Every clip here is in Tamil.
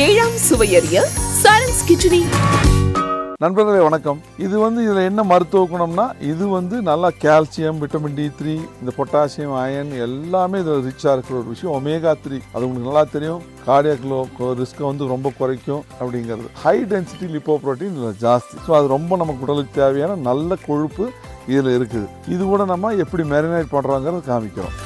ஏழாம் சுவையறிய சரண்ஸ் கிச்சடி. நண்பர்களே வணக்கம். இதில் என்ன மருத்துவ குணம்னா, இது நல்லா கால்சியம், விட்டமின் D3, இந்த பொட்டாசியம், அயன் எல்லாமே இதில் ரிச்சாக இருக்கிற ஒரு விஷயம். ஒமேகா 3 அது உங்களுக்கு நல்லா தெரியும், கார்டியாக் ரிஸ்க்கை ரொம்ப குறைக்கும் அப்படிங்கிறது. ஹை டென்சிட்டி லிப்போப்ரோட்டீன் இதில் ஜாஸ்தி. ஸோ அது ரொம்ப நமக்கு உடலுக்கு தேவையான நல்ல கொழுப்பு இதில் இருக்குது. இது கூட நம்ம எப்படி மேரினேட் பண்ணுறோங்கிறது காமிக்கிறோம்.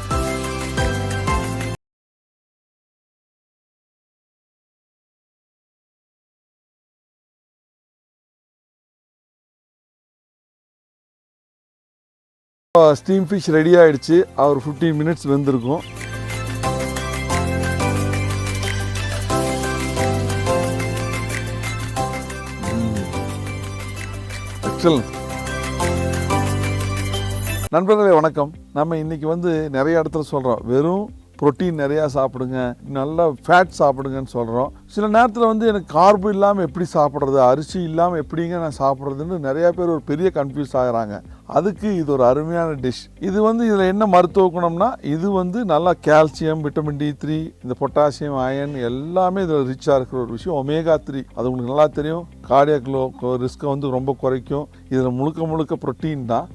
ஸ்டீம் ஃபிஷ் ரெடி ஆகிடுச்சு. ஒரு 15 மினிட்ஸ் வெந்திருக்கும். எக்ஸலன்ட். நண்பர்களே வணக்கம். நம்ம இன்னைக்கு நிறைய இடத்துல சொல்கிறோம், வெறும் புரோட்டீன் நிறையா சாப்பிடுங்க, நல்லா ஃபேட் சாப்பிடுங்கன்னு சொல்கிறோம். சில நேரத்தில் எனக்கு கார்பு இல்லாமல் எப்படி சாப்பிட்றது, அரிசி இல்லாமல் எப்படிங்க நான் சாப்பிட்றதுன்னு நிறையா பேர் ஒரு பெரிய கன்ஃபியூஸ் ஆகிறாங்க. அதுக்கு இது ஒரு அருமையான டிஷ். இதில் என்ன மருத்துவ குணம்னா, இது நல்லா கால்சியம், விட்டமின் D3, இந்த பொட்டாசியம், அயன் எல்லாமே இதில் ரிச்சாக இருக்கிற ஒரு விஷயம். ஒமேகா 3 அது உங்களுக்கு நல்லா தெரியும், கார்டியாக் ரிஸ்க்கை ரொம்ப குறைக்கும். இதில் முழுக்க புரோட்டீன் தான்,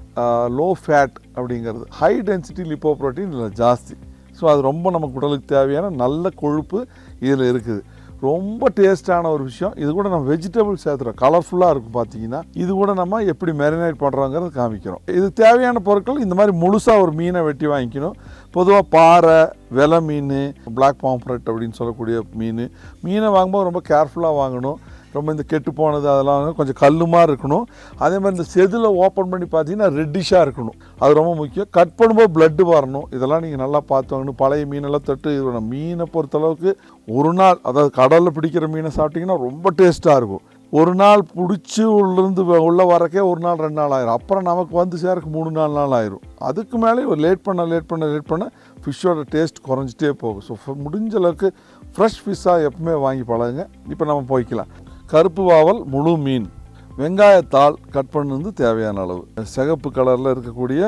லோ ஃபேட் அப்படிங்கிறது. ஹை டென்சிட்டி லிப்போப்ரோட்டீன் இதில் ஜாஸ்தி. ஸோ அது ரொம்ப நமக்கு உடலுக்கு தேவையான நல்ல கொழுப்பு இதில் இருக்குது. ரொம்ப டேஸ்டான ஒரு விஷயம். இது கூட நம்ம வெஜிடபிள் சேர்த்துறோம், கலர்ஃபுல்லாக இருக்கும். பார்த்தீங்கன்னா இது கூட நம்ம எப்படி மேரினேட் பண்ணுறோங்கிறது காமிக்கிறோம். இது தேவையான பொருட்கள் இந்த மாதிரி முழுசாக ஒரு மீனை வெட்டி வாங்கிக்கணும். பொதுவாக பாறை, வெலை மீன், பிளாக் பாம்ஃப்ரெட் அப்படின்னு சொல்லக்கூடிய மீனை வாங்கும்போது ரொம்ப கேர்ஃபுல்லாக வாங்கணும். ரொம்ப இந்த கெட்டு போனது அதெல்லாம் கொஞ்சம் கல்லுமாக இருக்கணும். அதே மாதிரி இந்த செதில் ஓப்பன் பண்ணி பார்த்தீங்கன்னா ரெட்டிஷாக இருக்கணும். அது ரொம்ப முக்கியம். கட் பண்ணும்போது பிளட்டு வரணும். இதெல்லாம் நீங்கள் நல்லா பார்த்து வாங்கணும். பழைய மீனெல்லாம் தொட்டு இது மீனை பொறுத்தளவுக்கு ஒரு நாள், அதாவது கடலில் பிடிக்கிற மீனை சாப்பிட்டிங்கன்னா ரொம்ப டேஸ்ட்டாக இருக்கும். ஒரு நாள் பிடிச்சி உள்ளேருந்து உள்ளே வரக்கே ஒரு நாள் 2 நாள் ஆயிரும். அப்புறம் நமக்கு சேரக்கு 3-4 நாள் ஆயிரும். அதுக்கு மேலே ஒரு லேட் பண்ண ஃபிஷ்ஷோட டேஸ்ட் குறைஞ்சிட்டே போகும். ஸோ முடிஞ்ச அளவுக்கு ஃப்ரெஷ் ஃபிஷ்ஷாக எப்பவுமே வாங்கி பழகுங்க. இப்போ நம்ம போய்க்கலாம். கருப்பு வாவல், முழு மீன், வெங்காயத்தாள் கட் பண்ணது தேவையான அளவு, சிகப்பு கலரில் இருக்கக்கூடிய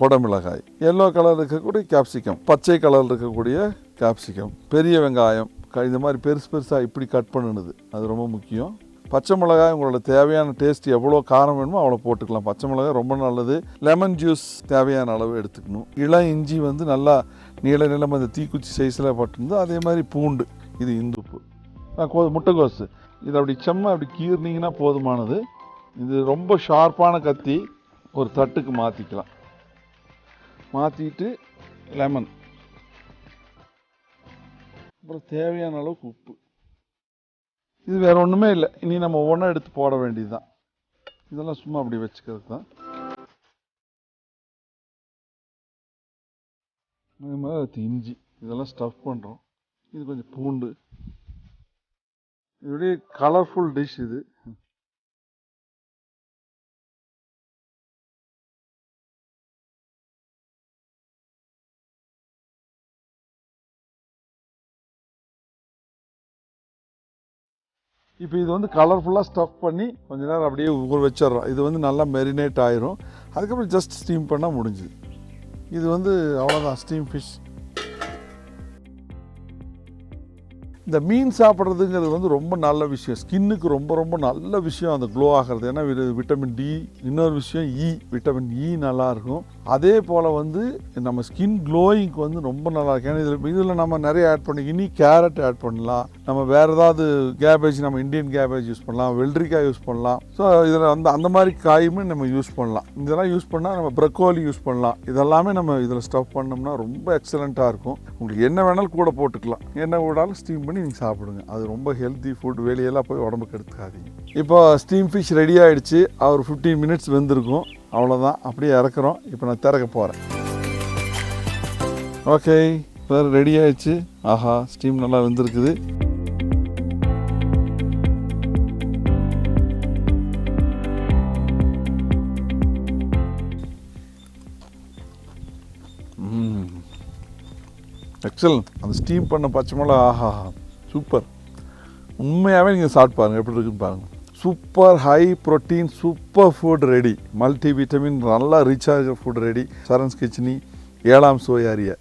கொடமிளகாய், எல்லோ கலர் இருக்கக்கூடிய கேப்சிகம், பச்சை கலரில் இருக்கக்கூடிய கேப்சிகம், பெரிய வெங்காயம் இந்த மாதிரி பெருசாக இப்படி கட் பண்ணுனது அது ரொம்ப முக்கியம். பச்சை மிளகாய் உங்களோட தேவையான டேஸ்ட் எவ்வளோ காரம் வேணுமோ அவ்வளோ போட்டுக்கலாம். பச்சை மிளகாய் ரொம்ப நல்லது. லெமன் ஜூஸ் தேவையான அளவு எடுத்துக்கணும். இளம் இஞ்சி நல்லா நீளம் அந்த தீக்குச்சி சைஸில் பட்டுருந்து. அதே மாதிரி பூண்டு, இது இந்துப்பு, முட்டைகோசு, இதை அப்படி கீர்னிங்கன்னா போதுமானது. இது ரொம்ப ஷார்ப்பான கத்தி ஒரு தட்டுக்கு மாற்றிக்கலாம். மாற்றிட்டு லெமன், அப்புறம் தேவையான அளவுக்கு உப்பு. இது வேறு ஒன்றுமே இல்லை. இனி நம்ம ஒவ்வொன்றா எடுத்து போட வேண்டியது தான். இதெல்லாம் சும்மா அப்படி வச்சுக்கிறது தான். அதே மாதிரி இஞ்சி இதெல்லாம் ஸ்டஃப் பண்ணுறோம். இது கொஞ்சம் பூண்டு. இதோடைய கலர்ஃபுல் டிஷ் இது. இப்போ இது கலர்ஃபுல்லாக ஸ்டஃப் பண்ணி கொஞ்ச நேரம் அப்படியே ஊற வச்சிடறோம். இது நல்லா மெரினேட் ஆயிரும். அதுக்கப்புறம் ஜஸ்ட் ஸ்டீம் பண்ணால் முடிஞ்சுது. இது அவ்வளோதான், ஸ்டீம் ஃபிஷ். இந்த மீன் சாப்பிட்றதுங்கிறது ரொம்ப நல்ல விஷயம். ஸ்கின்னுக்கு ரொம்ப நல்ல விஷயம் அந்த க்ளோ ஆகிறது. ஏன்னா விட்டமின் D, இன்னொரு விஷயம் விட்டமின் E நல்லா இருக்கும். அதே போல் நம்ம ஸ்கின் க்ளோயிங்க்கு ரொம்ப நல்லா இருக்கும். ஏன்னா இதில் நம்ம நிறைய ஆட் பண்ணி, இனி கேரட் ஆட் பண்ணலாம், நம்ம வேறு ஏதாவது கேபேஜ், நம்ம இந்தியன் கேபேஜ் யூஸ் பண்ணலாம், வெள்ளரிக்காய் யூஸ் பண்ணலாம். ஸோ இதில் அந்த மாதிரி காயுமே நம்ம யூஸ் பண்ணலாம். இதெல்லாம் யூஸ் பண்ணால் நம்ம ப்ரக்கோலி யூஸ் பண்ணலாம். இதெல்லாமே நம்ம இதில் ஸ்டஃப் பண்ணோம்னா ரொம்ப எக்ஸலண்ட்டாக இருக்கும். உங்களுக்கு என்ன வேணாலும் கூட போட்டுக்கலாம். என்ன கூடாலும் ஸ்டீம் பண்ணி நீங்கள் சாப்பிடுங்க. அது ரொம்ப ஹெல்த்தி ஃபுட். வெளியெல்லாம் போய் உடம்புக்கு எடுத்துக்காதீங்க. இப்போ ஸ்டீம் ஃபிஷ் ரெடி ஆகிடுச்சு. ஒரு 15 மினிட்ஸ் வெந்திருக்கும். அவ்வளோதான், அப்படியே இறக்குறோம். இப்போ நான் திறக்க போகிறேன். ஓகே, இப்போ ரெடி ஆகிடுச்சு. ஆஹா, ஸ்டீம் நல்லா வெந்திருக்குது. எக்ஸலன்ட். அந்த ஸ்டீம் பண்ண பச்சை மிளகா, ஆஹா சூப்பர். உண்மையாகவே நீங்கள் சாப்பிட்டு பாருங்கள், எப்படி இருக்குன்னு பாருங்கள். Super high protein, super food ready. Multi vitamin நல்லா ரிச்சாக இருக்கிற ஃபுட் ரெடி. சரண்ஸ் கிச்சடி, ஏழாம் சுவை அறிய.